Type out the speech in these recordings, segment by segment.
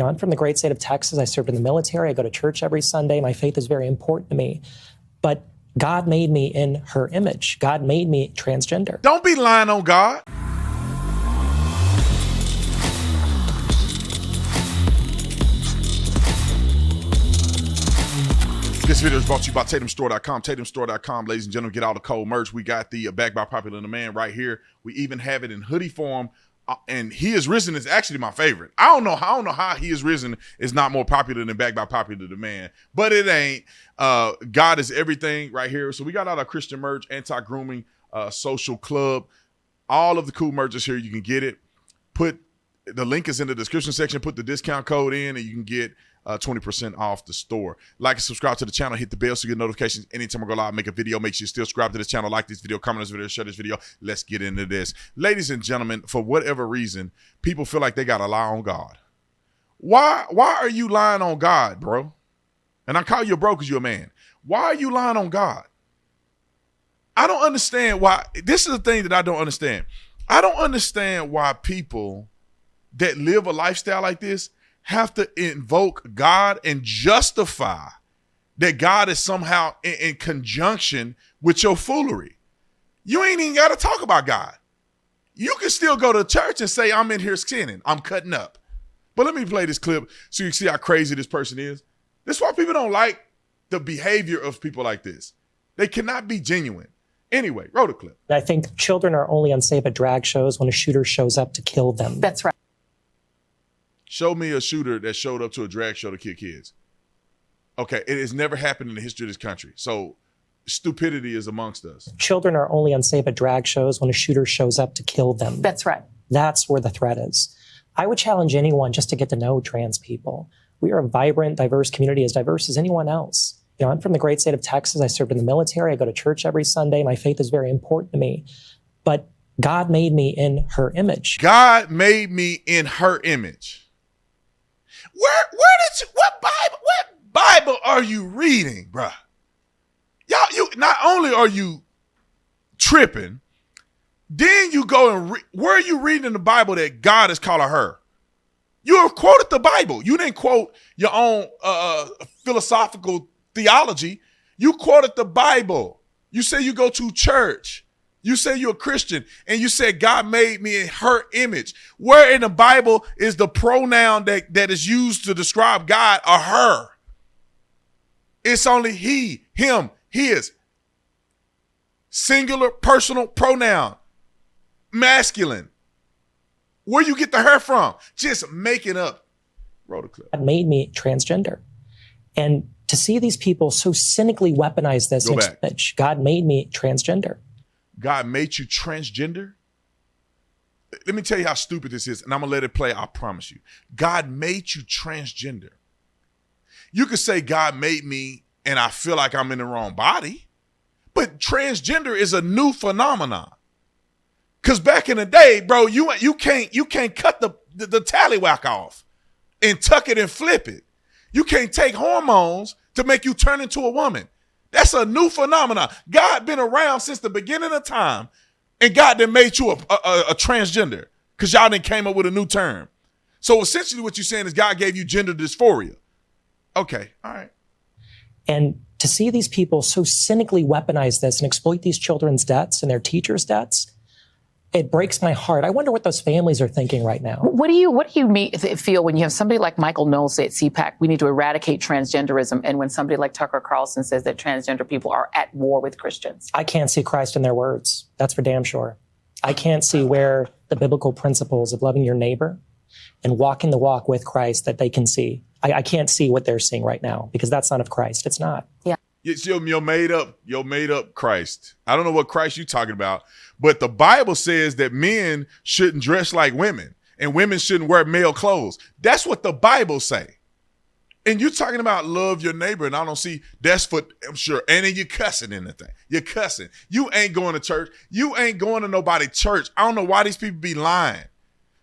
I'm from the great state of Texas. I served in the military. I go to church every Sunday. My faith is very important to me. But God made me in her image. God made me transgender. Don't be lying on God. This video is brought to you by TatumStore.com. TatumStore.com, ladies and gentlemen, get all the cold merch. We got the Backed by Popular Demand right here. We even have it in hoodie form. And He Is Risen is actually my favorite. I don't know how He Is Risen is not more popular than Backed by Popular Demand, but it ain't. God is everything right here. So we got all our Christian merch, anti-grooming, social club. All of the cool merch is here. You can get it. The link is in the description section. Put the discount code in and you can get 20% off the store. Like and subscribe to the channel. Hit the bell so you get notifications anytime I go live, make a video. Make sure you still subscribe to this channel, like this video, comment on this video, share this video. Let's get into this. Ladies and gentlemen, for whatever reason, people feel like they got to lie on God. Why are you lying on God, bro? And I call you a bro because you're a man. Why are you lying on God? I don't understand why. This is the thing that I don't understand. I don't understand why people that live a lifestyle like this have to invoke God and justify that God is somehow in conjunction with your foolery. You ain't even got to talk about God. You can still go to church and say, I'm in here sinning. I'm cutting up. But let me play this clip so you can see how crazy this person is. This is why people don't like the behavior of people like this. They cannot be genuine. Anyway, roll the clip. I think children are only unsafe at drag shows when a shooter shows up to kill them. That's right. Show me a shooter that showed up to a drag show to kill kids. Okay, it has never happened in the history of this country. So stupidity is amongst us. Children are only unsafe at drag shows when a shooter shows up to kill them. That's right. That's where the threat is. I would challenge anyone just to get to know trans people. We are a vibrant, diverse community, as diverse as anyone else. I'm from the great state of Texas. I served in the military. I go to church every Sunday. My faith is very important to me. But God made me in her image. God made me in her image. What Bible are you reading, bruh? Y'all, you not only are you tripping, then you go and where are you reading in the Bible that God is calling her? You have quoted the Bible. You didn't quote your own philosophical theology. You quoted the Bible. You say you go to church. You say you're a Christian, and you said God made me in her image. Where in the Bible is the pronoun that is used to describe God or her? It's only he, him, his. Singular personal pronoun. Masculine. Where you get the her from? Just make it up. Roll the clip. God made me transgender. And to see these people so cynically weaponize this image, God made me transgender. God made you transgender? Let me tell you how stupid this is, and I'm going to let it play, I promise you. God made you transgender. You could say God made me and I feel like I'm in the wrong body, but transgender is a new phenomenon. Because back in the day, bro, you can't cut the tallywhack off and tuck it and flip it. You can't take hormones to make you turn into a woman. That's a new phenomenon. God been around since the beginning of time, and God then made you a transgender because y'all then came up with a new term. So essentially what you're saying is God gave you gender dysphoria. Okay, all right. And to see these people so cynically weaponize this and exploit these children's debts and their teachers' debts, it breaks my heart. I wonder what those families are thinking right now. What do you feel when you have somebody like Michael Knowles say at CPAC, we need to eradicate transgenderism, and when somebody like Tucker Carlson says that transgender people are at war with Christians? I can't see Christ in their words. That's for damn sure. I can't see where the biblical principles of loving your neighbor and walking the walk with Christ that they can see. I can't see what they're seeing right now because that's not of Christ. It's not. Yeah. It's your made up Christ. I don't know what Christ you're talking about, but the Bible says that men shouldn't dress like women and women shouldn't wear male clothes. That's what the Bible say. And you're talking about love your neighbor, and I don't see that's for, I'm sure. And then you're cussing in the thing. You're cussing. You ain't going to church. You ain't going to nobody's church. I don't know why these people be lying.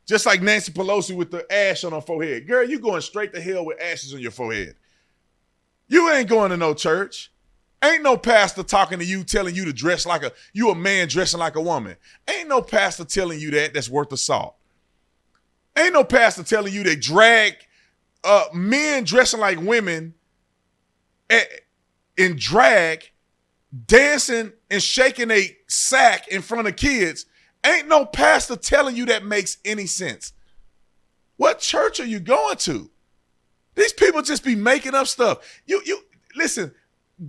Just like Nancy Pelosi with the ash on her forehead. Girl, you going straight to hell with ashes on your forehead. You ain't going to no church. Ain't no pastor talking to you, telling you to dress like you a man dressing like a woman. Ain't no pastor telling you that's worth the salt. Ain't no pastor telling you that drag men dressing like women in drag, dancing and shaking a sack in front of kids. Ain't no pastor telling you that makes any sense. What church are you going to? These people just be making up stuff. You listen,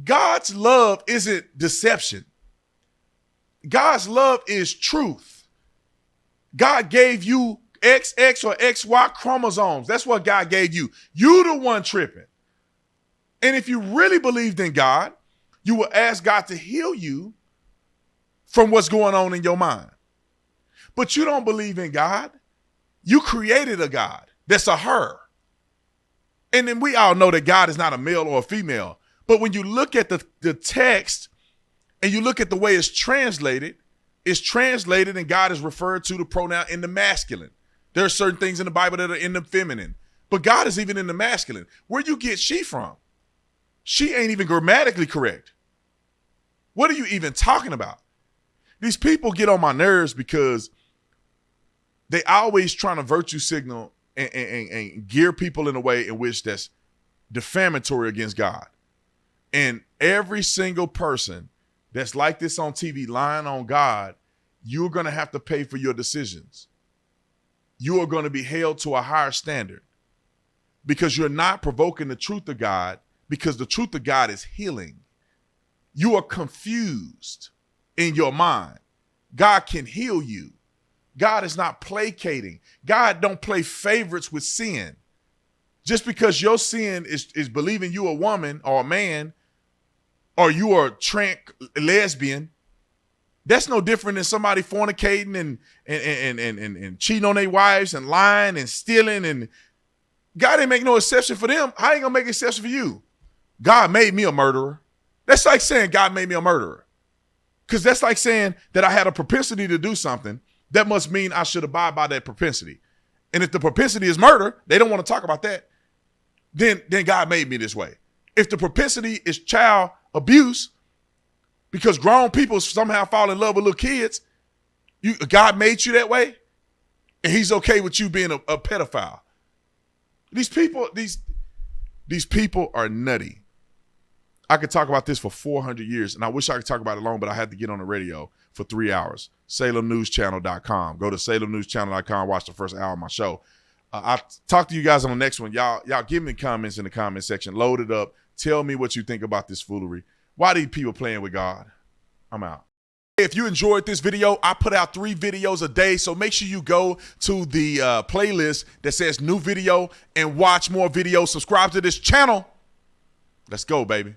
God's love isn't deception. God's love is truth. God gave you XX or XY chromosomes. That's what God gave you. You the one tripping. And if you really believed in God, you will ask God to heal you from what's going on in your mind. But you don't believe in God. You created a God that's a her. And then we all know that God is not a male or a female. But when you look at the text and you look at the way it's translated and God is referred to the pronoun in the masculine. There are certain things in the Bible that are in the feminine. But God is even in the masculine. Where you get she from? She ain't even grammatically correct. What are you even talking about? These people get on my nerves because they always trying to virtue signal and gear people in a way in which that's defamatory against God. And every single person that's like this on TV lying on God, you're going to have to pay for your decisions. You are going to be held to a higher standard because you're not provoking the truth of God, because the truth of God is healing. You are confused in your mind. God can heal you. God is not placating. God don't play favorites with sin. Just because your sin is believing you a woman or a man, or you are a lesbian, that's no different than somebody fornicating and cheating on their wives and lying and stealing. And God ain't make no exception for them. I ain't gonna make an exception for you. God made me a murderer. That's like saying God made me a murderer. Because that's like saying that I had a propensity to do something. That must mean I should abide by that propensity. And if the propensity is murder, they don't want to talk about that. Then God made me this way. If the propensity is child abuse, because grown people somehow fall in love with little kids, God made you that way, and he's okay with you being a pedophile. These people are nutty. I could talk about this for 400 years, and I wish I could talk about it long, but I had to get on the radio for 3 hours. SalemNewsChannel.com. Go to SalemNewsChannel.com, watch the first hour of my show. I'll talk to you guys on the next one. Y'all give me comments in the comment section. Load it up. Tell me what you think about this foolery. Why are these people playing with God? I'm out. If you enjoyed this video, I put out 3 videos a day, so make sure you go to the playlist that says new video and watch more videos. Subscribe to this channel. Let's go, baby.